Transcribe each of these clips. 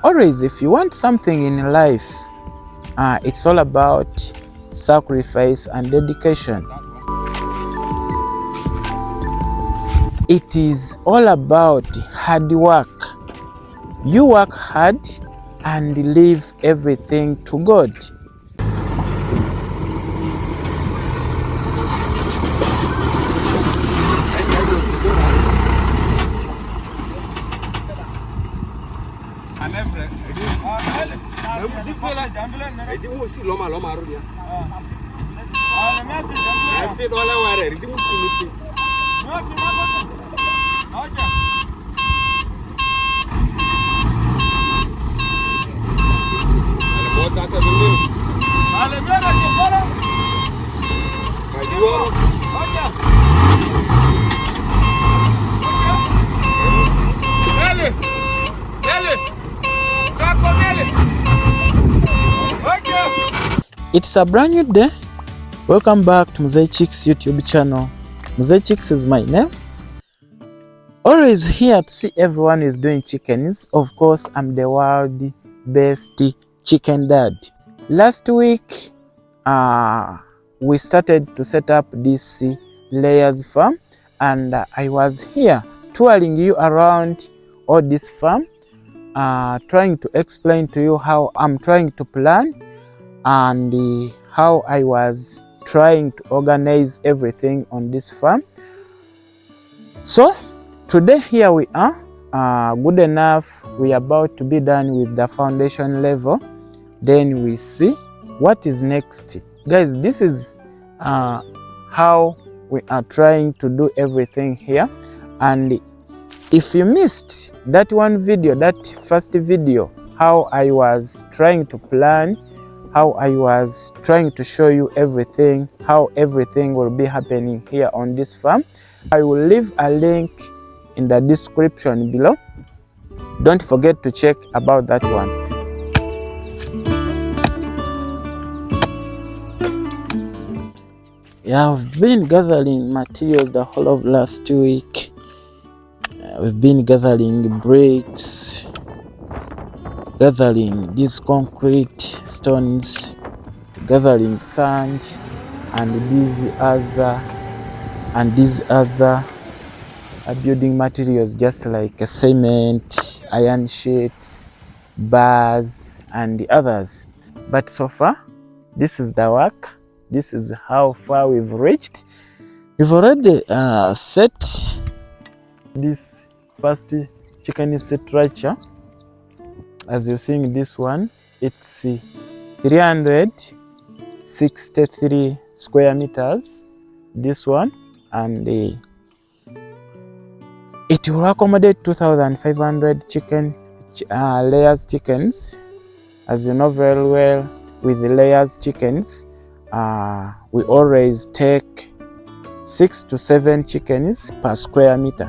Always, if you want something in life, it's all about sacrifice and dedication. It is all about hard work. You work hard and leave everything to God. It's a brand new day. Welcome back to Mzee Chicks YouTube channel. Mzee Chicks is my name. Always here to see everyone is doing chickens. Of course, I'm the world best chicken dad. Last week, we started to set up this layers farm, and I was here touring you around all this farm, trying to explain to you how I'm trying to plan and how I was trying to organize everything on this farm. So today here we are, good enough. We are about to be done with the foundation level. Then we see what is next. Guys, this is how we are trying to do everything here. And if you missed that one video, that first video, how I was trying to plan, how I was trying to show you everything, how everything will be happening here on this farm, I will leave a link in the description below. Don't forget to check about that one. Yeah, I've been gathering materials the whole of last week. We've been gathering bricks, gathering these concrete stones, gathering sand, and these other building materials, just like cement, iron sheets, bars, and the others. But so far, this is the work. This is how far we've reached. We've already set this first chicken structure. As you're seeing this one, it's 363 square meters, this one, and it will accommodate 2,500 layers chickens. As you know very well, with the layers chickens, we always take 6 to 7 chickens per square meter.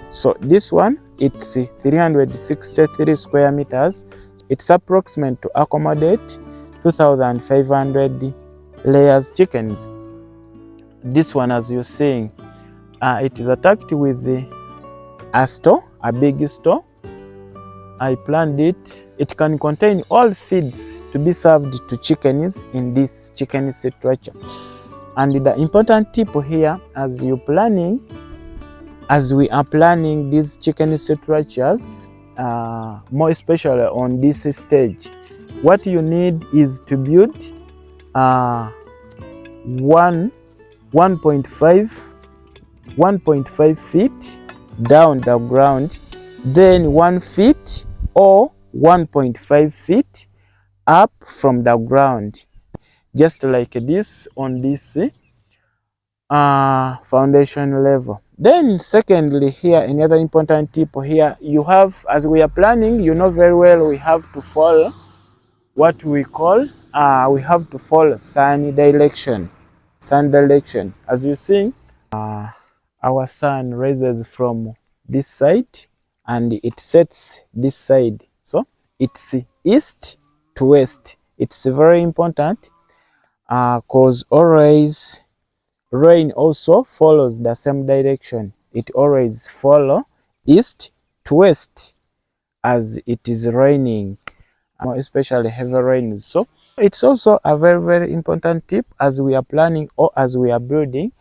So this one, it's 363 square meters. It's approximate to accommodate 2,500 layers chickens. This one, as you're seeing, it is attacked with a store, a big store. I planned it. It can contain all feeds to be served to chickens in this chicken structure. And the important tip here, as we are planning these chicken structures, more especially on this stage, what you need is to build 1.5 feet down the ground, then 1 feet or 1.5 feet up from the ground, just like this on this foundation level. Then secondly, here another important tip here, you have, as we are planning, you know very well, we have to follow what we call we have to follow sun direction. As you see, our sun rises from this side and it sets this side, so it's east to west. It's very important because always rain also follows the same direction. It always follows east to west as it is raining. especially heavy rains. So it's also a very important tip as we are planning or as we are building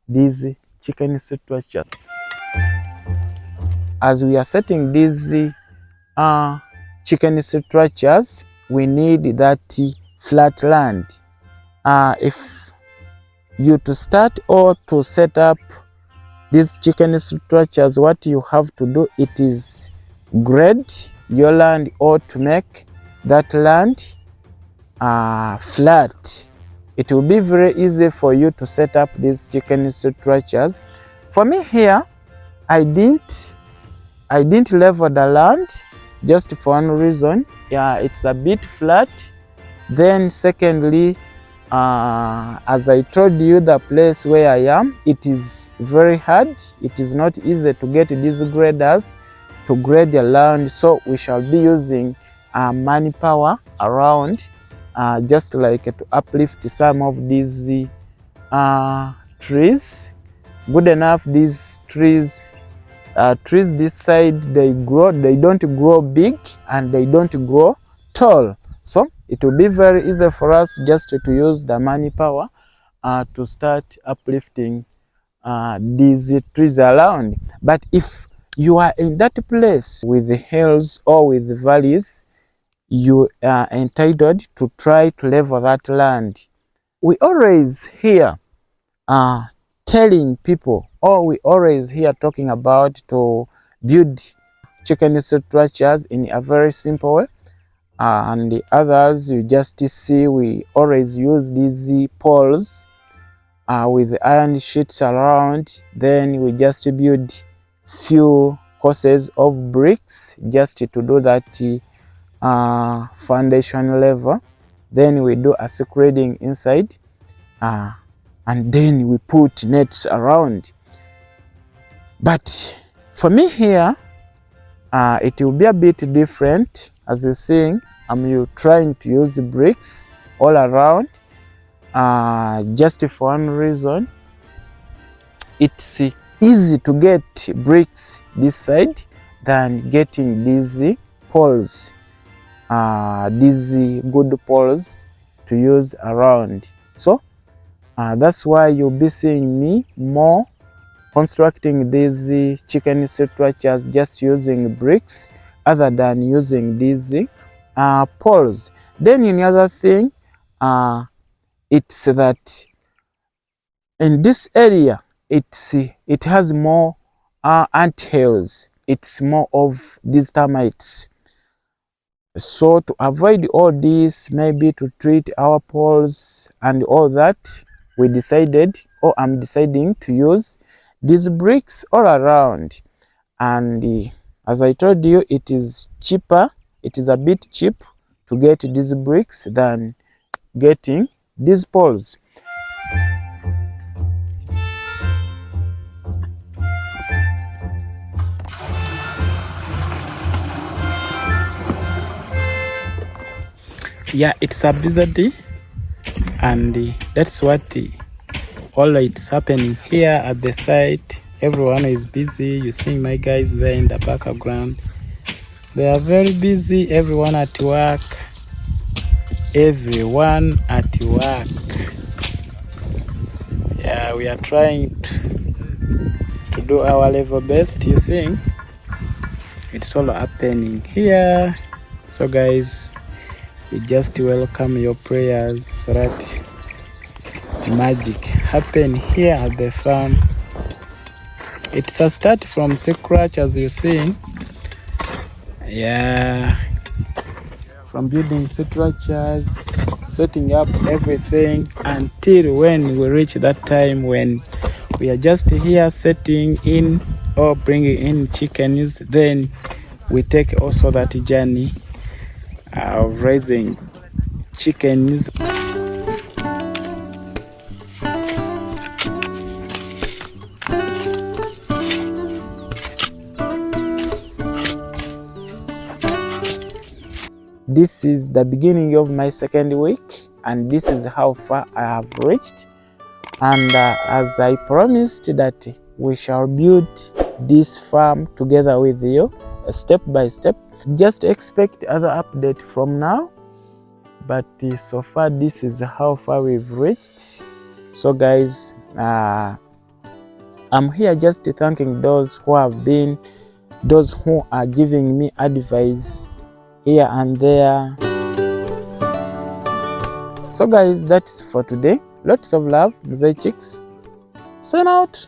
these chicken structures. As we are setting these chicken structures, we need that flat land. If you to start or to set up these chicken structures, what you have to do, it is grade your land or to make that land flat. It will be very easy for you to set up these chicken structures. For me here, I didn't level the land just for one reason. Yeah, it's a bit flat. Then secondly, as I told you, the place where I am, it is very hard. It is not easy to get these graders to grade the land. So we shall be using manpower around, just like to uplift some of these trees. Good enough, these trees this side, they don't grow big and they don't grow tall. So it will be very easy for us just to use the manpower to start uplifting these trees around. But if you are in that place with the hills or with the valleys, you are entitled to try to level that land. We always hear telling people, or we always hear talking about to build chicken structures in a very simple way. And the others you just see, we always use these poles with iron sheets around. Then we just build few courses of bricks just to do that foundation level. Then we do a screeding inside, and then we put nets around. But for me here, it will be a bit different. As you're seeing, I'm trying to use the bricks all around, just for one reason. It's easy to get bricks this side than getting these poles, these good poles to use around. So that's why you'll be seeing me more constructing these chicken structures just using bricks other than using these poles. Then another thing, it's that in this area, it has more ant hills. It's more of these termites. So to avoid all this, maybe to treat our poles and all that, we decided, or I'm deciding, to use these bricks all around. And as I told you, it is cheaper. It is a bit cheap to get these bricks than getting these poles. Yeah, it's a busy day, and that's what all it's happening here at the site. Everyone is busy. You see my guys there in the background. They are very busy. Everyone at work. Everyone at work. Yeah, we are trying to do our level best. You see, it's all happening here. So guys, we just welcome your prayers so that magic happen here at the farm. It's a start from scratch, as you see. Yeah, from building structures, setting up everything, until when we reach that time when we are just here setting in or bringing in chickens. Then we take also that journey of raising chickens. This is the beginning of my second week, and this is how far I have reached. And as I promised that we shall build this farm together with you, step by step. Just expect other update from now, but so far this is how far we've reached. So guys, I'm here just thanking those who are giving me advice here and there. So guys, that's for today. Lots of love. Mzee Chicks sign out.